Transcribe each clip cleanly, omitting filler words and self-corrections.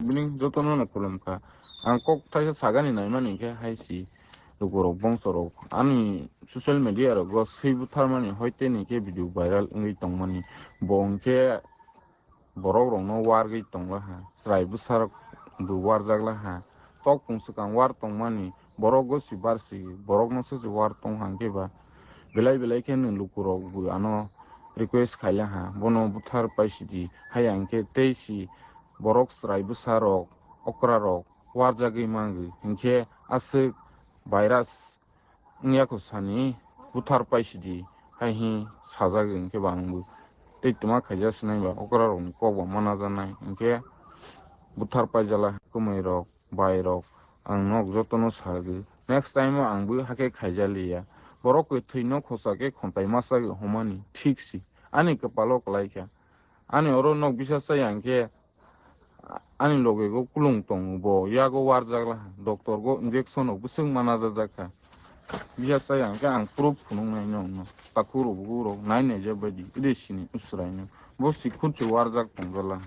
Bining jotono na kulam ka. Ang kok tayo sagani na imani ke haisi. Lugorok bongsorok. Ani social media ro go Swi Bwthar mani hoite ni ke video viral ngi tong mani. Bong ke borok rong no war gi tong la ha. Swi Bwthar bu war jagla ha. Tok pung sukang war tong mani. Borok go si bar si. Borok no se war tong hang ke ba. Belai ke nung lukurok bu ano request khaila ha. Bono Bwthar paisi di. Hayang ke teisi. Borok Swi Bwthar rok. Okra rok. War jagi mangi. Hingke asik virus ngyaku sani Bwthar paisi di. Hai hi sajagi hingke bangbu. Tei tuma khaja sinai ba. Okra rok ni kok ba mana janai. Hingke Bwthar paijala kumai rok. Bai rok. Ang nok jotono sagi. Next time angbu hake khaijali ya. Borok ke thuino khosake khontai masage homani fixi. Ani kepalo kalaikya. Ani oro nok bisasa yangke ani loge go kulung tong bo yago warjagla doktor go injection ok busung manaja jaka. Bisasa yangke ang proof phunung nai no. Takuro buguro nai ne jabadi idesini usraino. Bo sikhunchu warjak tonggala.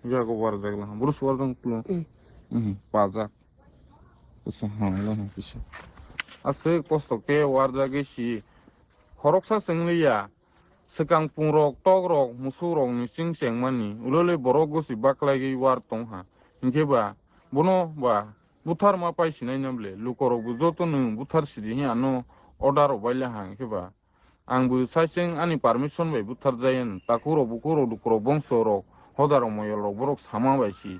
Yago warjagla. Burus warjang kulung. Pajak. Bisa hangla bisa. Ase kosto ke warjagi si khoroksa sengliya sekang pungrok togrok musurok ni sing mani ulole borok go si baklagi war tongha hingke ba bono ba Bwthar ma pai sinai namle lukorok bu joto nu Bwthar sidi hi ano order obaila hang ke ba angbu saising ani permission bai Bwthar jayen takuro bukuro lukorok bongsorok hodaro moyolok borok sama bai si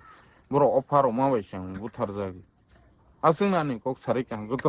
borok offer ma bai sang Bwthar jagi asing nani kok sarik hang joto